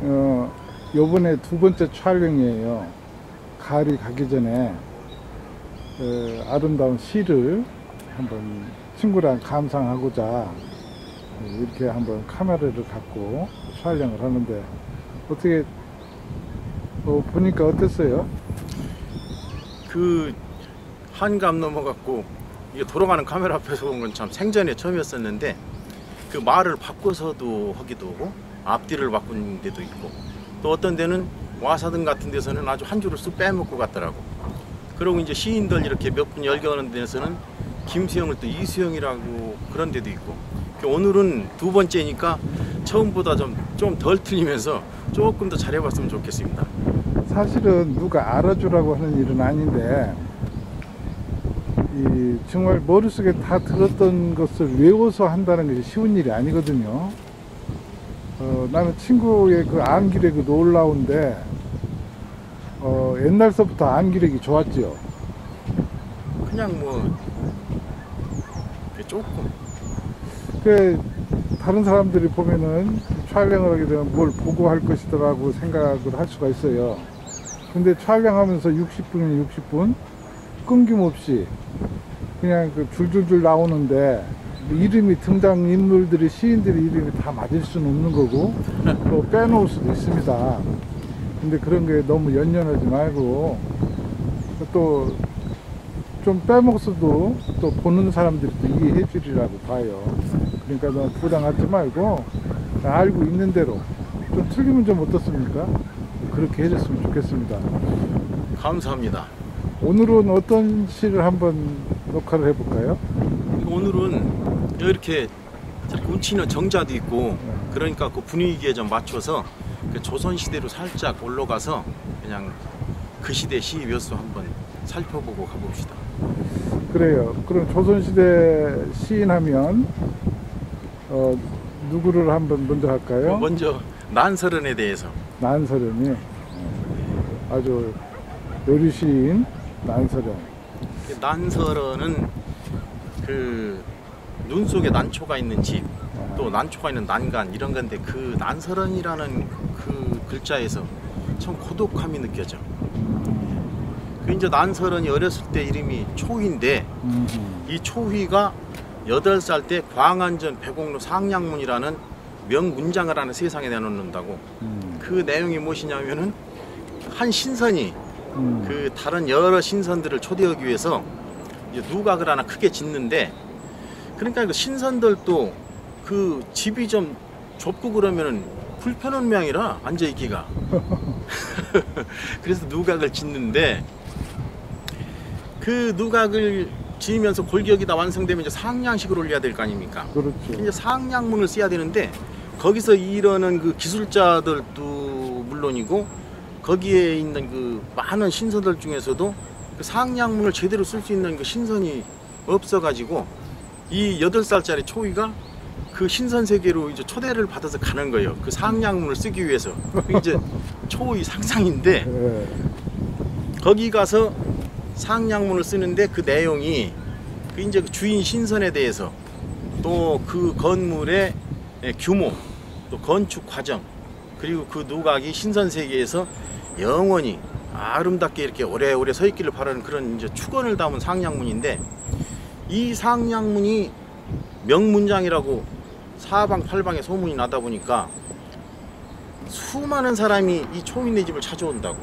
요번에 두 번째 촬영이에요. 가을이 가기 전에 아름다운 시를 한번 친구랑 감상하고자 이렇게 한번 카메라를 갖고 촬영을 하는데 어떻게 보니까 어땠어요? 그 한감 넘어갔고 이게 돌아가는 카메라 앞에서 본 건 참 생전에 처음이었었는데 그 말을 바꿔서도 하기도 하고 앞뒤를 바꾼 데도 있고 또 어떤 데는 와사등 같은 데서는 아주 한 줄을 쑥 빼먹고 갔더라고. 그리고 이제 시인들 이렇게 몇 분 열거하는 데서는 김수영을 또 이수영이라고 그런 데도 있고 오늘은 두 번째니까 처음보다 좀 덜 틀리면서 조금 더 잘해봤으면 좋겠습니다. 사실은 누가 알아주라고 하는 일은 아닌데 정말 머릿속에 다 들었던 것을 외워서 한다는 것이 쉬운 일이 아니거든요. 나는 친구의 그 암기력이 놀라운데 옛날서부터 암기력이 좋았지요. 그냥 뭐 조금 다른 사람들이 보면은 촬영을 하게 되면 뭘 보고 할 것이더라고 생각을 할 수가 있어요. 근데 촬영하면서 60분이면 60분 끊김없이 그냥 그 줄줄줄 나오는데 이름이 등장인물들이 시인들의 이름이 다 맞을 수는 없는 거고 또 빼놓을 수도 있습니다. 근데 그런 게 너무 연연하지 말고 또 좀 빼먹어도 또 보는 사람들이 또 이해해 주리라고 봐요. 그러니까 너 부담 갖지 말고 알고 있는 대로 좀 틀리면 좀 어떻습니까? 그렇게 해줬으면 좋겠습니다. 감사합니다. 오늘은 어떤 시를 한번 녹화를 해볼까요? 오늘은 이렇게 운치는 정자도 있고 그러니까 그 분위기에 좀 맞춰서 그 조선시대로 살짝 올라가서 그냥 그 시대 시 몇 수 한번 살펴보고 가봅시다. 그래요. 그럼 조선시대 시인 하면 누구를 한번 먼저 할까요? 먼저 난설은에 대해서. 난설은이 아주 요리시인 난설은. 난설은은 그 눈 속에 난초가 있는 집, 또 난초가 있는 난간 이런 건데 그 난설은이라는 그 글자에서 참 고독함이 느껴져. 그 이제 난설은이 어렸을 때 이름이 초희인데 이 초희가 8살 때 광안전 배곡로 상량문이라는 명문장을 하는 세상에 내놓는다고. 그 내용이 무엇이냐면은 한 신선이 그 다른 여러 신선들을 초대하기 위해서 이제 누각을 하나 크게 짓는데 그러니까 그 신선들도 그 집이 좀 좁고 그러면은 불편한 모양이라 앉아있기가. 그래서 누각을 짓는데 그 누각을 지으면서 골격이 다 완성되면 이제 상량식을 올려야 될 거 아닙니까? 그렇죠. 이제 상량문을 써야 되는데 거기서 이러는 그 기술자들도 물론이고 거기에 있는 그 많은 신선들 중에서도 그 상량문을 제대로 쓸 수 있는 그 신선이 없어가지고 이 8살짜리 초이가 그 신선 세계로 이제 초대를 받아서 가는 거예요. 그 상량문을 쓰기 위해서. 이제 초이 상상인데 거기 가서 상량문을 쓰는데 그 내용이 그 이제 그 주인 신선에 대해서 또 그 건물의 규모 또 건축 과정 그리고 그 누각이 신선 세계에서 영원히 아름답게 이렇게 오래오래 서 있기를 바라는 그런 이제 축원을 담은 상량문인데 이 상량문이 명문장이라고 사방팔방에 소문이 나다 보니까 수많은 사람이 이 초인네 집을 찾아온다고.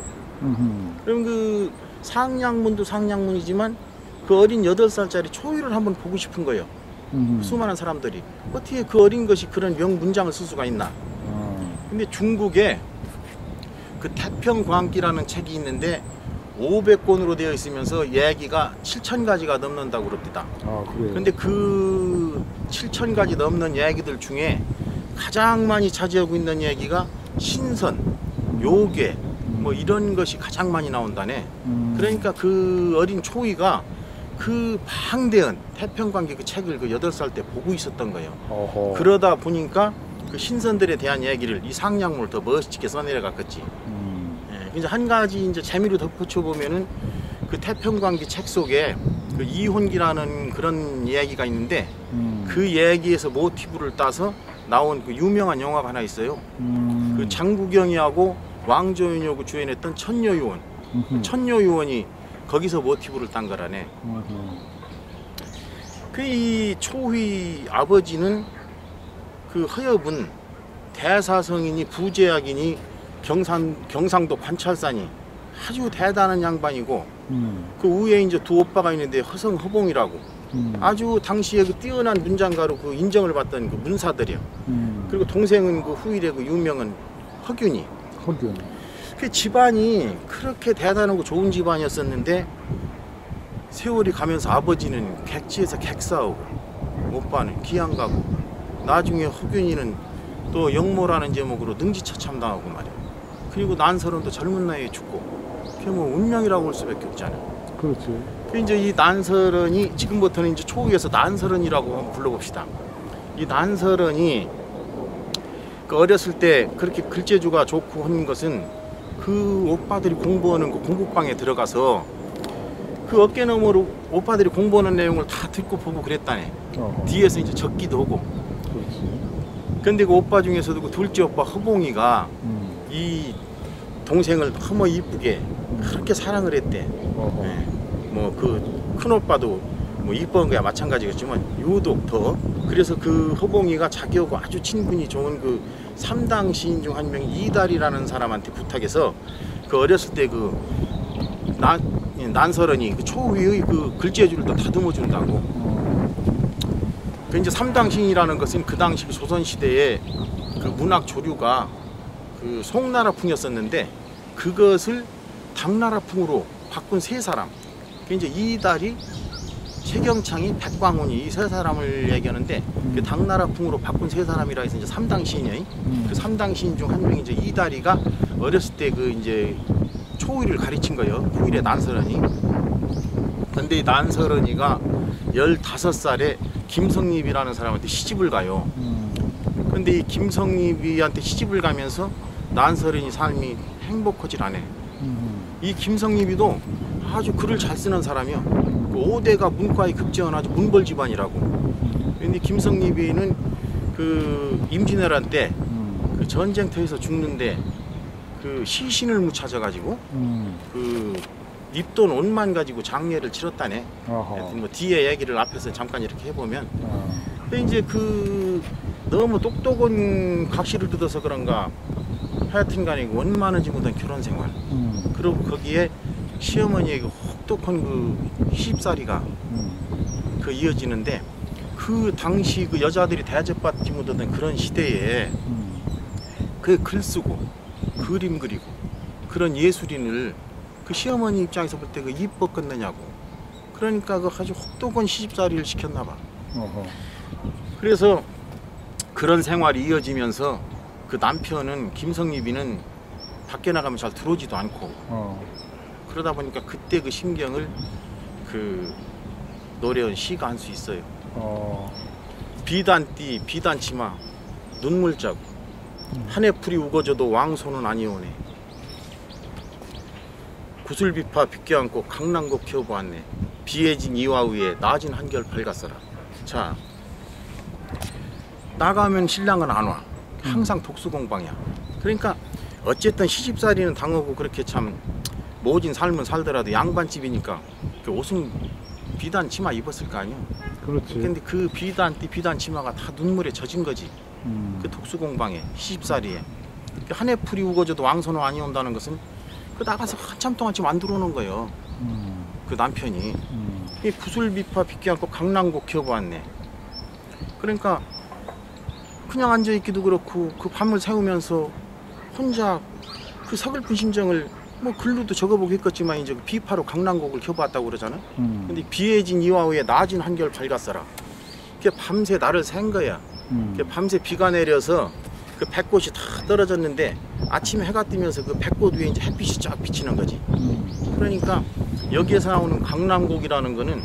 그럼 그 상량문도 상량문이지만 그 어린 8살짜리 초이를 한번 보고 싶은 거예요. 수많은 사람들이 어떻게 그 어린 것이 그런 명문장을 쓸 수가 있나. 근데 중국에 그 태평광기라는 책이 있는데 500권으로 되어 있으면서 얘기가 7,000가지가 넘는다고 그럽니다. 근데 그 7,000가지 넘는 얘기들 중에 가장 많이 차지하고 있는 얘기가 신선, 요괴 뭐 이런 것이 가장 많이 나온다네. 그러니까 그 어린 초이가 그 방대한 태평광기 그 책을 그 8살 때 보고 있었던 거예요. 그러다 보니까 그 신선들에 대한 얘기를 이 상량문을 더 멋지게 써내려갔겠지. 이제 한 가지 이제 재미로 덧붙여 보면은 그 태평광기 책 속에 그 이혼기라는 그런 이야기가 있는데 그 얘기에서 모티브를 따서 나온 그 유명한 영화가 하나 있어요. 그 장구경이하고 왕조윤하고 주연했던 천녀요원. 천녀요원이 거기서 모티브를 딴 거라네. 그 이 초휘 아버지는 그 허엽은 대사성이니 부제약이니 경상도 관찰사니 아주 대단한 양반이고 그 위에 이제 두 오빠가 있는데 허성허봉이라고 아주 당시에 그 뛰어난 문장가로 그 인정을 받던 그 문사들이요. 그리고 동생은 그 후일에 그 유명한 허균이. 그 집안이 그렇게 대단하고 좋은 집안이었었는데 세월이 가면서 아버지는 객지에서 객사하고 오빠는 기양 가고 나중에 허균이는 또 영모라는 제목으로 능지처참당하고 말이야. 그리고 난설은도 젊은 나이에 죽고 그게 뭐 운명이라고 할 수밖에 없잖아. 그렇지. 그 이제 이 난설은이 지금부터는 이제 초기에서 난설은이라고 한번 불러봅시다. 이 난설은이 그 어렸을 때 그렇게 글재주가 좋고 하는 것은 그 오빠들이 공부하는 그 공부방에 들어가서 그 어깨너머로 오빠들이 공부하는 내용을 다 듣고 보고 그랬다네. 뒤에서 이제 적기도 하고. 그렇지. 근데 그 오빠 중에서도 그 둘째 오빠 허봉이가 이 동생을 너무 이쁘게 그렇게 사랑을 했대. 네. 뭐 그 큰 오빠도 뭐 이쁜 거야 마찬가지겠지만 유독 더. 그래서 그 허봉이가 자기하고 아주 친분이 좋은 그 3당 시인 중 한 명이 이달이라는 사람한테 부탁해서 그 어렸을 때 그 난설은이 그 초위의 그 글재주를 또 다듬어 준다고. 그 이제 3당 시인이라는 것은 그 당시 그 조선 시대에 그 문학 조류가 그 송나라풍이었었는데 그것을 당나라풍으로 바꾼 세 사람. 그 이제 이달이, 최경창이, 백광훈이 이 세 사람을 얘기하는데 그 당나라풍으로 바꾼 세 사람이라 해서 이제 3당 시인이에요. 그 3당 시인 중 한 명이 이제 이달이가 어렸을 때 그 이제 초위를 가르친 거예요. 후일의 난설은이. 근데 이 난설은이가 15살에 김성립이라는 사람한테 시집을 가요. 근데 이 김성립이한테 시집을 가면서 난설은이 삶이 행복하질 않아. 이 김성립이도 아주 글을 잘 쓰는 사람이요. 그 5대가 문과에 급제한 아주 문벌 집안이라고. 근데 김성립이는 그 임진왜란 때 그 전쟁터에서 죽는데 그 시신을 못 찾아가지고 그 입돈 옷만 가지고 장례를 치렀다네. 하여튼 뭐 뒤에 얘기를 앞에서 잠깐 이렇게 해보면. 근데 이제 그 너무 똑똑한 각시를 뜯어서 그런가 하여튼간에 원만하지 못한 결혼 생활. 그리고 거기에 시어머니의 그 혹독한 그 시집살이가 그 이어지는데 그 당시 그 여자들이 대접받지 못하던 그런 시대에 그 글 쓰고 그림 그리고 그런 예술인을 그 시어머니 입장에서 볼 때 그 이뻤겠느냐고. 그러니까 그 아주 혹독한 시집살이를 시켰나 봐. 그래서 그런 생활이 이어지면서 그 남편은 김성립이는 밖에 나가면 잘 들어오지도 않고 그러다 보니까 그때 그 심경을 그 노래한 시가 한 수 있어요. 비단띠 비단치마 눈물자국 한해풀이 우거져도 왕손은 아니오네. 구슬비파 빗겨 안고 강남곡 키워보았네. 비해진 이화 위에 낮은 한결 밝았어라. 자, 나가면 신랑은 안 와. 항상 독수공방이야. 그러니까 어쨌든 시집살이는 당하고 그렇게 참 모진 삶은 살더라도 양반집이니까 그 옷은 비단 치마 입었을 거 아니야. 그렇지. 근데 그 비단띠 비단 치마가 다 눈물에 젖은 거지. 그 독수공방에 시집살이에 그 한해풀이 우거져도 왕손은 아니 온다는 것은 그 나가서 한참 동안 지금 안 들어오는 거예요. 그 남편이 이 구슬비파 빗겨 안고 강남곡 키워보았네. 그러니까 그냥 앉아있기도 그렇고 그 밤을 새우면서 혼자 그 서글픈 심정을 뭐 글로도 적어보고 했겠지만 이제 비파로 강남곡을 켜봤다고 그러잖아. 근데 비해진 이화 위에 낮은 한결 밝았어라. 그게 밤새 나를 샌 거야. 밤새 비가 내려서 그 백꽃이 다 떨어졌는데 아침에 해가 뜨면서 그 백꽃 위에 이제 햇빛이 쫙 비치는 거지. 그러니까 여기에서 나오는 강남곡이라는 거는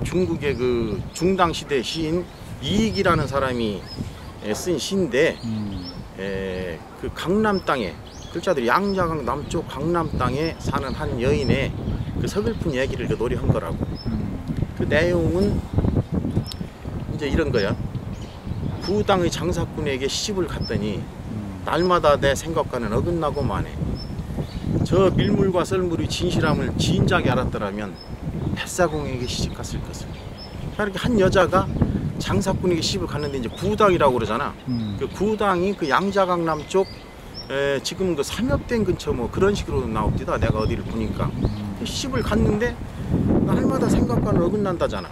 중국의 그 중당 시대 시인 이익이라는 사람이 쓴 시인데 그 강남 땅에 글자들이 양자강 남쪽 강남 땅에 사는 한 여인의 그 서글픈 얘기를 그 노래한 거라고. 그 내용은 이제 이런 거야. 부당의 장사꾼에게 시집을 갔더니 날마다 내 생각과는 어긋나고 마네. 저 밀물과 썰물의 진실함을 진작에 알았더라면 뱃사공에게 시집갔을 것을. 이렇게 한 여자가 장사꾼에게 시집을 갔는데 이제 구당이라고 그러잖아. 그 구당이 그 양자강남 쪽 지금 그 삼엽댐 근처 뭐 그런 식으로 나옵니다. 내가 어디를 보니까 시집을 갔는데 날마다 생각과는 어긋난다잖아.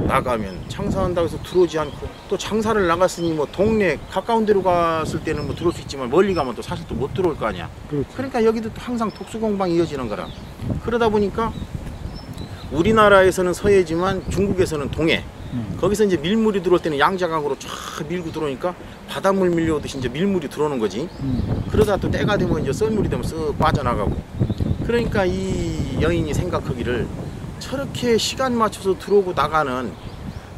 나가면 장사한다고 해서 들어오지 않고, 또 장사를 나갔으니 뭐 동네 가까운 데로 갔을 때는 뭐 들어올 수 있지만 멀리 가면 또 사실 또 못 들어올 거 아니야. 그렇지. 그러니까 여기도 또 항상 독수공방이 이어지는 거라. 그러다 보니까 우리나라에서는 서해지만 중국에서는 동해. 거기서 이제 밀물이 들어올 때는 양자강으로 쫙 밀고 들어오니까 바닷물 밀려오듯이 이제 밀물이 들어오는 거지. 그러다 또 때가 되면 이제 썰물이 되면 쓱 빠져나가고. 그러니까 이 여인이 생각하기를 저렇게 시간 맞춰서 들어오고 나가는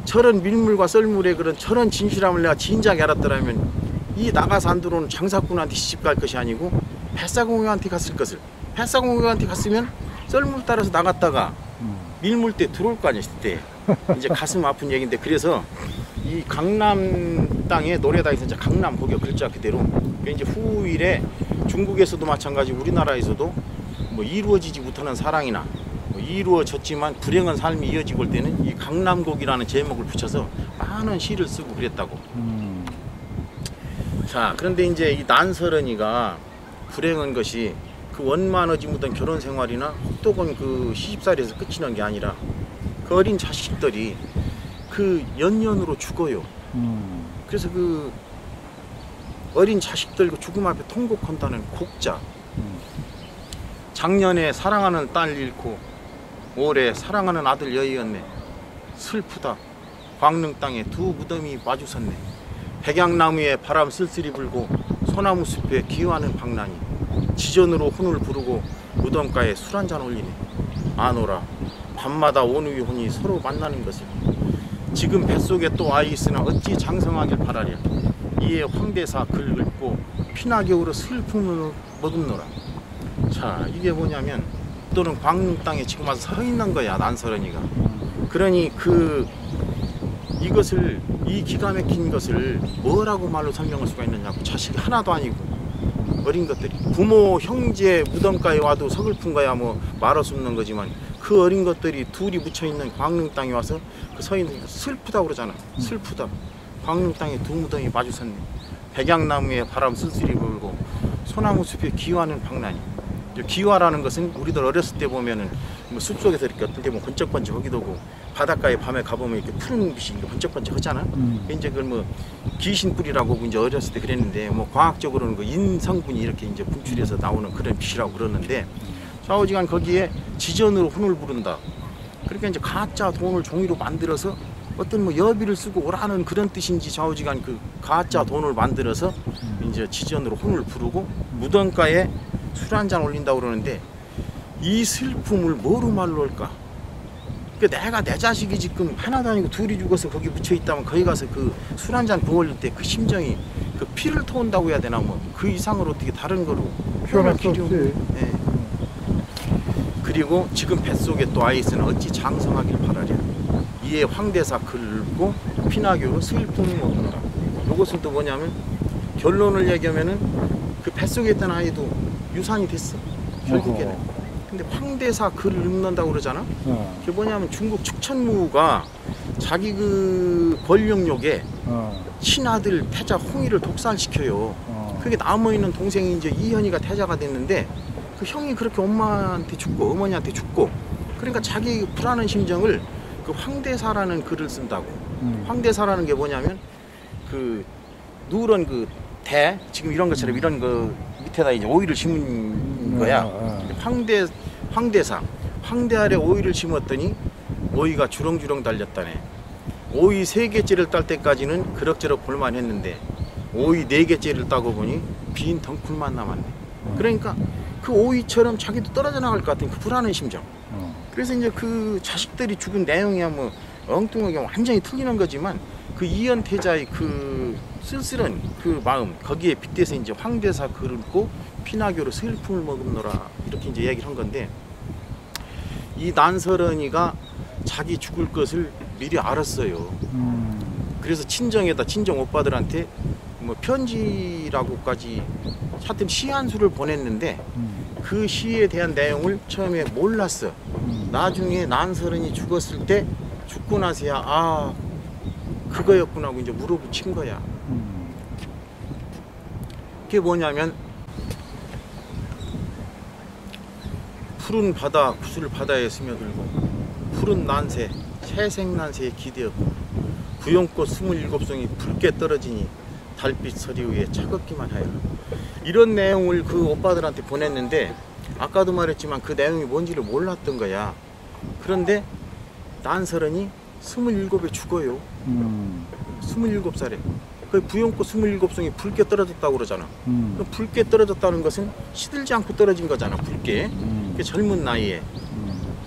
저런 밀물과 썰물의 그런 저런 진실함을 내가 진작에 알았더라면 이 나가서 안 들어오는 장사꾼한테 시집 갈 것이 아니고 뱃사공유한테 갔을 것을. 뱃사공유한테 갔으면 썰물 따라서 나갔다가 밀물 때 들어올 거 아니야. 그때 이제 가슴 아픈 얘기인데, 그래서 이 강남 땅에 노래다에서 이제 강남 거기가 글자 그대로 이제 후일에 중국에서도 마찬가지 우리나라에서도 뭐 이루어지지 못하는 사랑이나 뭐 이루어졌지만 불행한 삶이 이어지고 올 때는 이 강남곡이라는 제목을 붙여서 많은 시를 쓰고 그랬다고. 자, 그런데 이제 이 난설언이가 불행한 것이 그 원만하지 못한 결혼 생활이나 혹독한 그 시집살이에서 끝이 난 게 아니라 그 어린 자식들이 그 연년으로 죽어요. 그래서 그 어린 자식들 그 죽음 앞에 통곡한다는 곡자. 작년에 사랑하는 딸 잃고 올해 사랑하는 아들 여의었네. 슬프다. 광릉 땅에 두 무덤이 마주섰네. 백양나무에 바람 쓸쓸히 불고 소나무 숲에 기어하는 방랑이 지전으로 혼을 부르고 무덤가에 술 한잔 올리네. 아노라 밤마다 온우의 혼이 서로 만나는 것을. 지금 뱃속에 또 아이 있으나 어찌 장성하길 바라랴. 이에 황대사 글 읊고 피나겨울어 슬픔을 머금노라. 자, 이게 뭐냐면 또는 광릉 땅에 지금 와서 서 있는 거야, 난설언이가. 그러니 이것을, 이 기가 막힌 것을 뭐라고 말로 설명할 수가 있느냐고. 자식이 하나도 아니고 어린 것들이 부모 형제 무덤가에 와도 서글픈 거야 뭐 말할 수 없는 거지만, 그 어린 것들이 둘이 묻혀있는 광릉 땅에 와서 그 서 있는 게 슬프다고 그러잖아. 슬프다. 광릉 땅에 두 무덤이 마주섰네. 백양나무에 바람 쓸쓸히 불고 소나무 숲에 기화하는 방랑이. 기화라는 것은 우리들 어렸을 때 보면은 뭐 숲속에서 이렇게 어떤 데 보면 번쩍번쩍하기도 하고 바닷가에 밤에 가보면 이렇게 푸른 빛이 번쩍번쩍하잖아. 이제 그걸 뭐 귀신뿔이라고 이제 어렸을 때 그랬는데, 뭐 과학적으로는 그 인성분이 이렇게 이제 분출해서 나오는 그런 빛이라고 그러는데, 좌우지간 거기에 지전으로 혼을 부른다. 그러니까 이제 가짜 돈을 종이로 만들어서 어떤 뭐 여비를 쓰고 오라는 그런 뜻인지 좌우지간 그 가짜 돈을 만들어서 이제 지전으로 혼을 부르고 무덤가에 술 한잔 올린다고 그러는데, 이 슬픔을 뭐로 말로 할까? 그러니까 내가 내 자식이 지금 하나도 아니고 둘이 죽어서 거기 묻혀 있다면 거기 가서 그 술 한잔 부어올릴 때 그 심정이 그 피를 토한다고 해야 되나, 뭐 그 이상으로 어떻게 다른 거로 표현할 수 없지. 네. 그리고 지금 뱃속에 또 아이 있으나 어찌 장성하길 바라랴. 이에 황대사 글을 읽고 피나겨로 슬픔을 먹는다. 이것은 또 뭐냐면, 결론을 얘기하면은 그 뱃속에 있던 아이도 유산이 됐어, 결국에는. 근데 황대사 글을 읽는다고 그러잖아. 그게 뭐냐면 중국 축천무가 자기 그 권력욕에 친아들 태자 홍의를 독살시켜요. 그게 남아있는 동생이 이제 이현이가 태자가 됐는데, 그 형이 그렇게 엄마한테 죽고 어머니한테 죽고, 그러니까 자기 불안한 심정을 그 황대사라는 글을 쓴다고. 황대사라는 게 뭐냐면 그 누런 그 대, 지금 이런 것처럼 이런 거 밑에다 이제 오이를 심은 거야. 황대사. 황대 아래 오이를 심었더니 오이가 주렁주렁 달렸다네. 오이 3개째를 딸 때까지는 그럭저럭 볼만했는데 오이 4개째를 따고 보니 빈 덩쿨만 남았네. 그러니까 그 오이처럼 자기도 떨어져 나갈 것 같은 그 불안한 심정. 그래서 이제 그 자식들이 죽은 내용이야 뭐 엉뚱하게 완전히 틀리는 거지만, 그 이연태자의 그 쓸쓸한 그 마음, 거기에 빗대서 이제 황대사 글을 읽고 피나겨로 슬픔을 머금노라, 이렇게 이제 얘기를 한 건데, 이 난설언이가 자기 죽을 것을 미리 알았어요. 그래서 친정 오빠들한테 뭐 편지라고까지 하여튼 시 한 수를 보냈는데 그 시에 대한 내용을 처음에 몰랐어. 나중에 난설은이 죽었을 때 죽고 나서야 아 그거였구나 하고 이제 물어붙인 거야. 그게 뭐냐면 푸른 바다 구슬 바다에 스며들고 푸른 난새 새생난새에 기대었고 부용꽃 27송이 붉게 떨어지니 달빛 서리 위에 차갑기만 하여. 이런 내용을 그 오빠들한테 보냈는데 아까도 말했지만 그 내용이 뭔지를 몰랐던 거야. 그런데 난설은이 27에 죽어요. 27살에. 그 부용꽃 27송이 붉게 떨어졌다고 그러잖아. 그 붉게 떨어졌다는 것은 시들지 않고 떨어진 거잖아. 붉게. 그 젊은 나이에.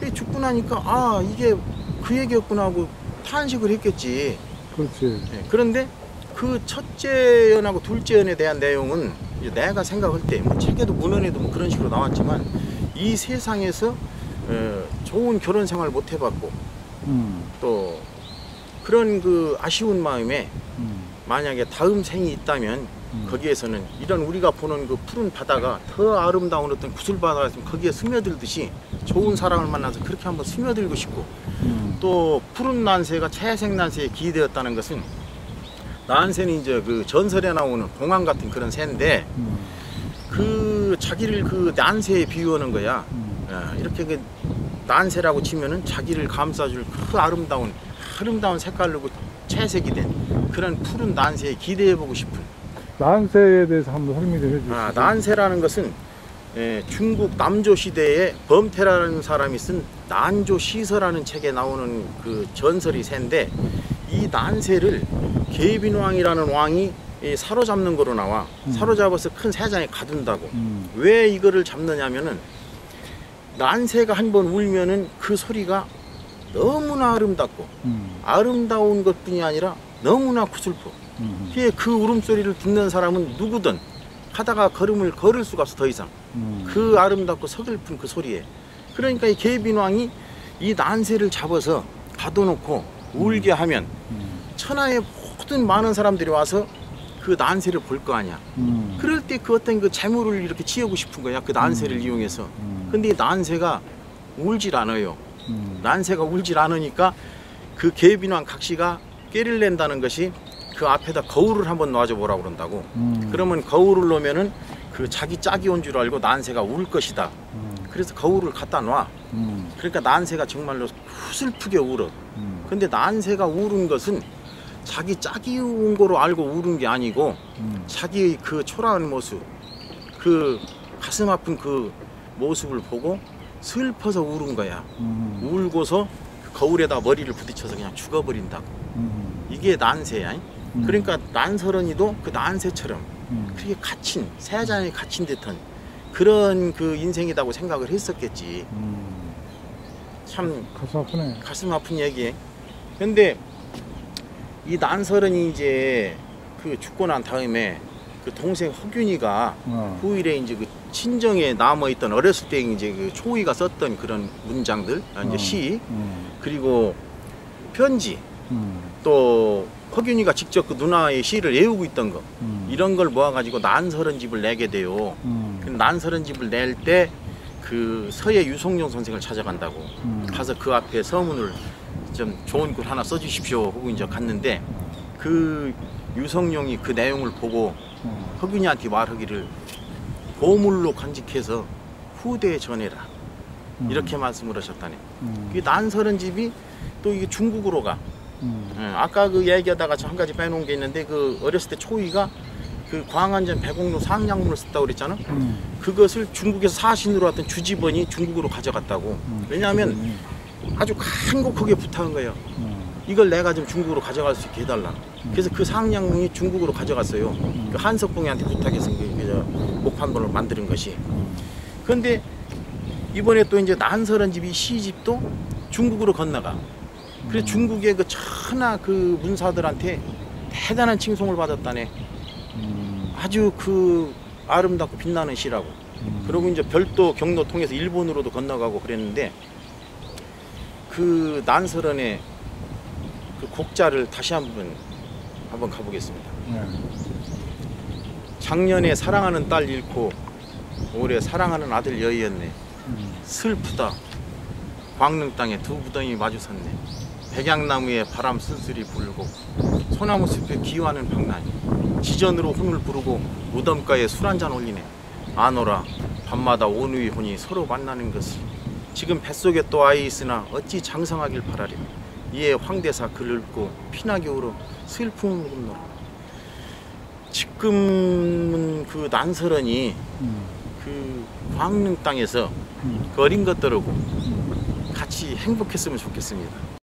그 죽고 나니까 아 이게 그 얘기였구나 하고 탄식을 했겠지. 그렇지. 네, 그런데 그 첫째 연하고 둘째 연에 대한 내용은 이제 내가 생각할 때 뭐 책에도 문헌에도 뭐 그런 식으로 나왔지만 이 세상에서 좋은 결혼 생활 못 해봤고 또 그런 그 아쉬운 마음에 만약에 다음 생이 있다면 거기에서는 이런 우리가 보는 그 푸른 바다가 더 아름다운 어떤 구슬바다가 있으면 거기에 스며들듯이 좋은 사랑을 만나서 그렇게 한번 스며들고 싶고 또 푸른 난새가 채색 난새에 기대었다는 것은 난새는 이제 그 전설에 나오는 공황 같은 그런 새인데 그 자기를 그 난새에 비유하는 거야. 이렇게 그 난새라고 치면은 자기를 감싸줄 그 아름다운 색깔로 채색이 된 그런 푸른 난새에 기대해보고 싶은. 난새에 대해서 한번 설명 좀 해주시죠. 난새라는 것은 중국 남조 시대에 범태라는 사람이 쓴 난조 시서라는 책에 나오는 그 전설이 새인데 이 난새를 계빈왕이라는 왕이 사로잡는 거로 나와. 사로잡아서 큰 새장에 가둔다고. 왜 이거를 잡느냐면은 난새가 한번 울면은 그 소리가 너무나 아름답고 아름다운 것뿐이 아니라 너무나 구슬퍼. 그 울음소리를 듣는 사람은 누구든 하다가 걸음을 걸을 수가 없어 더 이상. 그 아름답고 서글픈 그 소리에. 그러니까 이 계빈왕이 이 난새를 잡아서 가둬놓고 울게 하면 천하의 모든 많은 사람들이 와서 그 난새를 볼 거 아니야. 그럴 때 그 어떤 그 재물을 이렇게 취하고 싶은 거야. 그 난새를 이용해서. 근데 이 난새가 울질 않아요. 난새가 울질 않으니까 그 계빈왕 각시가 꾀를 낸다는 것이 그 앞에다 거울을 한번 놔줘 보라고 그런다고. 그러면 거울을 놓으면은 그 자기 짝이 온 줄 알고 난새가 울 것이다. 그래서 거울을 갖다 놔. 그러니까 난새가 정말로 슬프게 울어. 근데 난새가 울은 것은 자기 짝이 온 거로 알고 울은 게 아니고 자기의 그 초라한 모습, 그 가슴 아픈 그 모습을 보고 슬퍼서 울은 거야. 울고서 그 거울에다 머리를 부딪혀서 그냥 죽어버린다고. 이게 난새야. 그러니까 난설은이도 그 난새처럼 그렇게 갇힌, 새장에 갇힌 듯한 그런 그 인생이라고 생각을 했었겠지. 참 가슴 아프네. 가슴 아픈 얘기. 근데 이 난설은이 이제 그 죽고 난 다음에 그 동생 허균이가 후일에 이제 그 친정에 남아있던 어렸을 때 이제 그 초이가 썼던 그런 문장들, 이제 시, 그리고 편지, 또 허균이가 직접 그 누나의 시를 외우고 있던 거, 이런 걸 모아가지고 난설은집을 내게 돼요. 그 난설은집을 낼 때 그 서예 유성룡 선생을 찾아간다고. 가서 그 앞에 서문을 좀 좋은 글 하나 써주십시오 하고 이제 갔는데 그 유성룡이 그 내용을 보고 허균이한테 말하기를 보물로 간직해서 후대에 전해라. 이렇게 말씀을 하셨다네. 그 난설은집이 또 이게 중국으로 가. 아까 그 얘기하다가 한 가지 빼놓은 게 있는데 그 어렸을 때 초이가 그 광안전 백옥로 상냥문을 썼다고 그랬잖아. 그것을 중국에서 사신으로 왔던 주지번이 중국으로 가져갔다고. 왜냐하면 아주 간곡하게 부탁한 거예요. 이걸 내가 좀 중국으로 가져갈 수 있게 해달라. 그래서 그 상냥문이 중국으로 가져갔어요. 그 한석봉이한테 부탁해서 목판본을 만드는 것이. 그런데 이번에 또 이제 난설은집이 시집도 중국으로 건너가. 그래서 중국의 그 천하 그 문사들한테 대단한 칭송을 받았다네. 아주 그 아름답고 빛나는 시라고. 그리고 이제 별도 경로 통해서 일본으로도 건너가고 그랬는데 그 난설은의 그 곡자를 다시 한번 가보겠습니다. 네. 작년에 사랑하는 딸 잃고 올해 사랑하는 아들 여의었네. 슬프다. 광릉 땅에 두 부덩이 마주 섰네. 백양나무에 바람 쓸쓸히 불고 소나무 숲에 기와는 방랑이 지전으로 혼을 부르고 무덤가에 술 한잔 올리네. 아노라 밤마다 온우의 혼이 서로 만나는 것을. 지금 뱃속에 또 아이 있으나 어찌 장성하길 바라리. 이에 황대사 글 읽고 피나게 울어 슬픔을 굽노라. 지금은 그 난설원이 그 광릉 땅에서 그 어린 것들하고 같이 행복했으면 좋겠습니다.